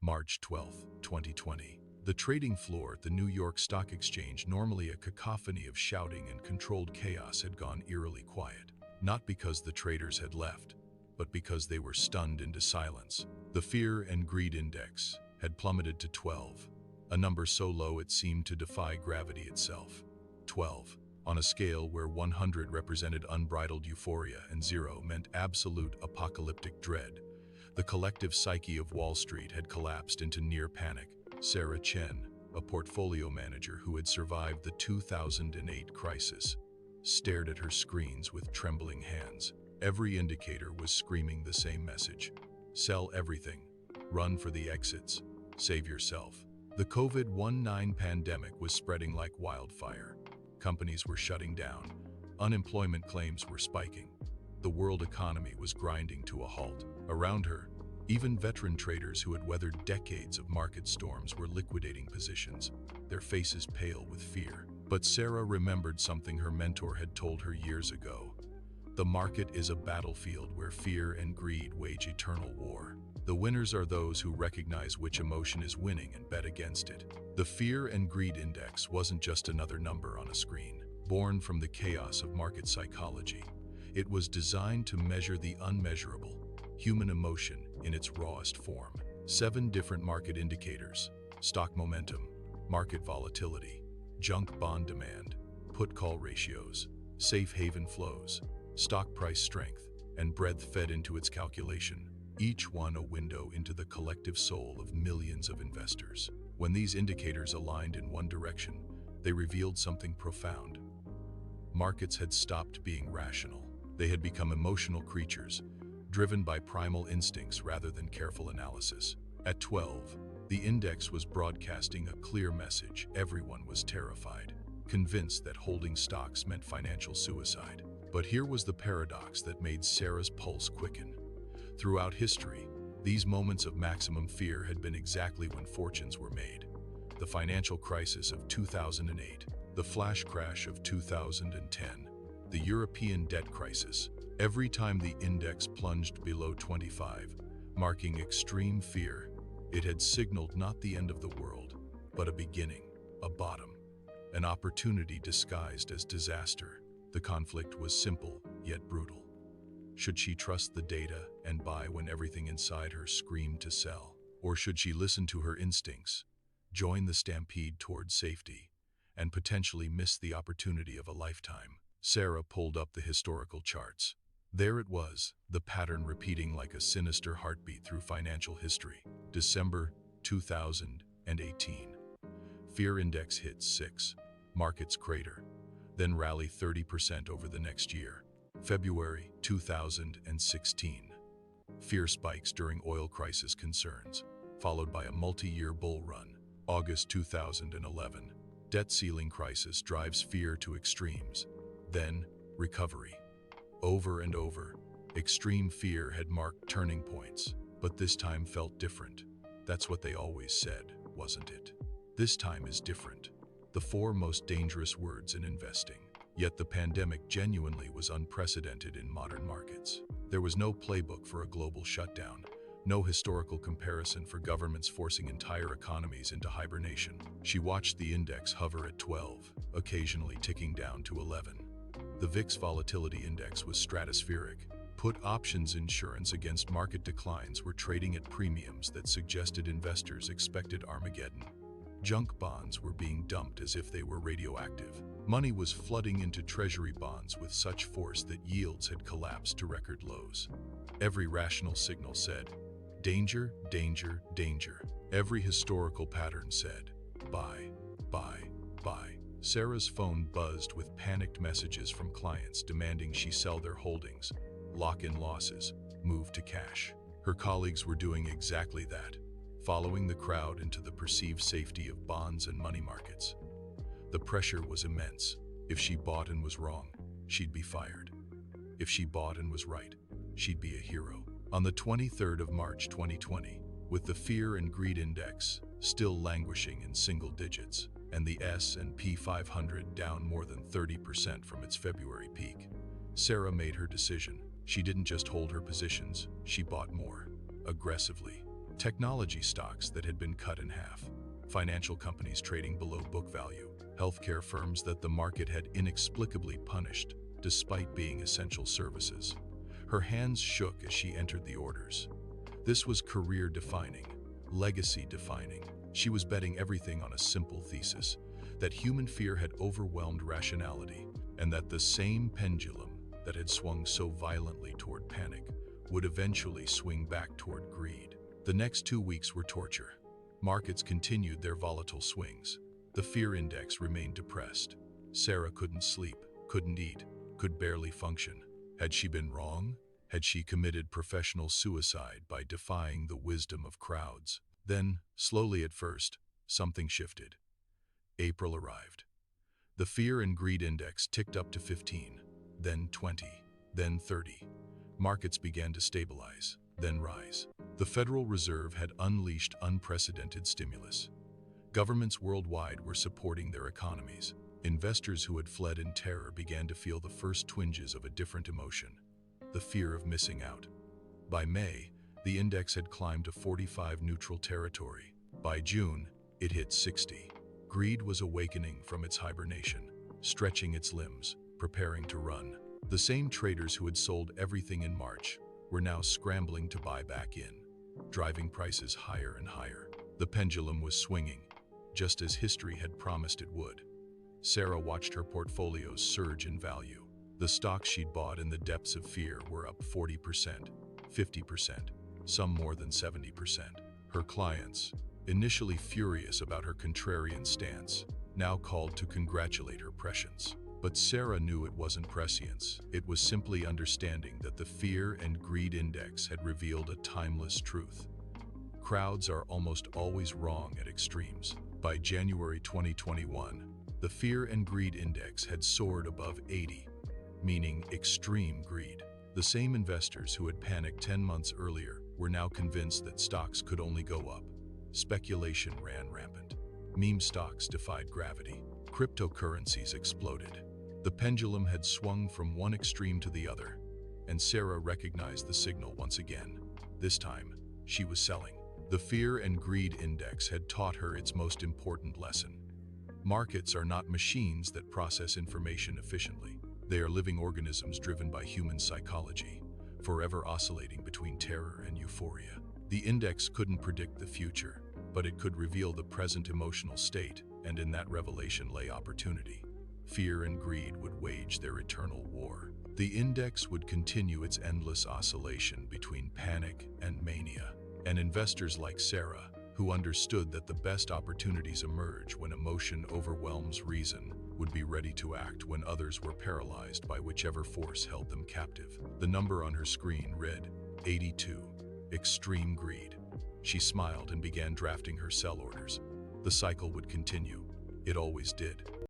March 12, 2020. The trading floor at the New York Stock Exchange, normally a cacophony of shouting and controlled chaos, had gone eerily quiet. Not because the traders had left, but because they were stunned into silence. The Fear and Greed Index had plummeted to 12, a number so low it seemed to defy gravity itself. 12, on a scale where 100 represented unbridled euphoria and 0 meant absolute apocalyptic dread. The collective psyche of Wall Street had collapsed into near panic. Sarah Chen, a portfolio manager who had survived the 2008 crisis, stared at her screens with trembling hands. Every indicator was screaming the same message: sell everything, run for the exits, save yourself. The COVID-19 pandemic was spreading like wildfire. Companies were shutting down. Unemployment claims were spiking. The world economy was grinding to a halt. Around her, even veteran traders who had weathered decades of market storms were liquidating positions, their faces pale with fear. But Sarah remembered something her mentor had told her years ago. The market is a battlefield where fear and greed wage eternal war. The winners are those who recognize which emotion is winning and bet against it. The Fear and Greed Index wasn't just another number on a screen. Born from the chaos of market psychology, it was designed to measure the unmeasurable, human emotion in its rawest form. 7 different market indicators: stock momentum, market volatility, junk bond demand, put-call ratios, safe haven flows, stock price strength, and breadth fed into its calculation, each one a window into the collective soul of millions of investors. When these indicators aligned in one direction, they revealed something profound. Markets had stopped being rational. They had become emotional creatures, driven by primal instincts rather than careful analysis. At 12, the index was broadcasting a clear message. Everyone was terrified, convinced that holding stocks meant financial suicide. But here was the paradox that made Sarah's pulse quicken. Throughout history, these moments of maximum fear had been exactly when fortunes were made. The financial crisis of 2008, the flash crash of 2010, the European debt crisis. Every time the index plunged below 25, marking extreme fear, it had signaled not the end of the world, but a beginning, a bottom, an opportunity disguised as disaster. The conflict was simple, yet brutal. Should she trust the data and buy when everything inside her screamed to sell? Or should she listen to her instincts, join the stampede toward safety, and potentially miss the opportunity of a lifetime? Sarah pulled up the historical charts. There it was, the pattern repeating like a sinister heartbeat through financial history. December 2018. Fear index hits 6. Markets crater, then rally 30% over the next year. February 2016. Fear spikes during oil crisis concerns, followed by a multi-year bull run. August 2011. Debt ceiling crisis drives fear to extremes. Then, recovery. Over and over, extreme fear had marked turning points, but this time felt different. That's what they always said, wasn't it? This time is different. The 4 most dangerous words in investing. Yet the pandemic genuinely was unprecedented in modern markets. There was no playbook for a global shutdown, no historical comparison for governments forcing entire economies into hibernation. She watched the index hover at 12, occasionally ticking down to 11. The VIX volatility index was stratospheric. Put options insurance against market declines were trading at premiums that suggested investors expected Armageddon. Junk bonds were being dumped as if they were radioactive. Money was flooding into treasury bonds with such force that yields had collapsed to record lows. Every rational signal said, danger, danger, danger. Every historical pattern said, buy, buy, buy. Sarah's phone buzzed with panicked messages from clients demanding she sell their holdings, lock in losses, move to cash. Her colleagues were doing exactly that, following the crowd into the perceived safety of bonds and money markets. The pressure was immense. If she bought and was wrong, she'd be fired. If she bought and was right, she'd be a hero. On the 23rd of March 2020, with the Fear and Greed Index still languishing in single digits, and the S&P 500 down more than 30% from its February peak, Sarah made her decision. She didn't just hold her positions, she bought more, aggressively. Technology stocks that had been cut in half, financial companies trading below book value, healthcare firms that the market had inexplicably punished despite being essential services. Her hands shook as she entered the orders. This was career-defining, legacy-defining. She was betting everything on a simple thesis, that human fear had overwhelmed rationality, and that the same pendulum that had swung so violently toward panic would eventually swing back toward greed. The next 2 weeks were torture. Markets continued their volatile swings. The fear index remained depressed. Sarah couldn't sleep, couldn't eat, could barely function. Had she been wrong? Had she committed professional suicide by defying the wisdom of crowds? Then, slowly at first, something shifted. April arrived. The fear and greed index ticked up to 15, then 20, then 30. Markets began to stabilize, then rise. The Federal Reserve had unleashed unprecedented stimulus. Governments worldwide were supporting their economies. Investors who had fled in terror began to feel the first twinges of a different emotion, the fear of missing out. By May, the index had climbed to 45 neutral territory. By June, it hit 60. Greed was awakening from its hibernation, stretching its limbs, preparing to run. The same traders who had sold everything in March were now scrambling to buy back in, driving prices higher and higher. The pendulum was swinging, just as history had promised it would. Sarah watched her portfolios surge in value. The stocks she'd bought in the depths of fear were up 40%, 50%, some more than 70%. Her clients, initially furious about her contrarian stance, now called to congratulate her prescience. But Sarah knew it wasn't prescience. It was simply understanding that the fear and greed index had revealed a timeless truth. Crowds are almost always wrong at extremes. By January 2021, the fear and greed index had soared above 80, meaning extreme greed. The same investors who had panicked 10 months earlier were now convinced that stocks could only go up. Speculation ran rampant. Meme stocks defied gravity. Cryptocurrencies exploded. The pendulum had swung from one extreme to the other, and Sarah recognized the signal once again. This time, she was selling. The fear and greed index had taught her its most important lesson. Markets are not machines that process information efficiently. They are living organisms driven by human psychology, forever oscillating between terror and euphoria. The index couldn't predict the future, but it could reveal the present emotional state, and in that revelation lay opportunity. Fear and greed would wage their eternal war. The index would continue its endless oscillation between panic and mania. And investors like Sarah, who understood that the best opportunities emerge when emotion overwhelms reason, would be ready to act when others were paralyzed by whichever force held them captive. The number on her screen read 82, extreme greed. She smiled and began drafting her sell orders. The cycle would continue. It always did.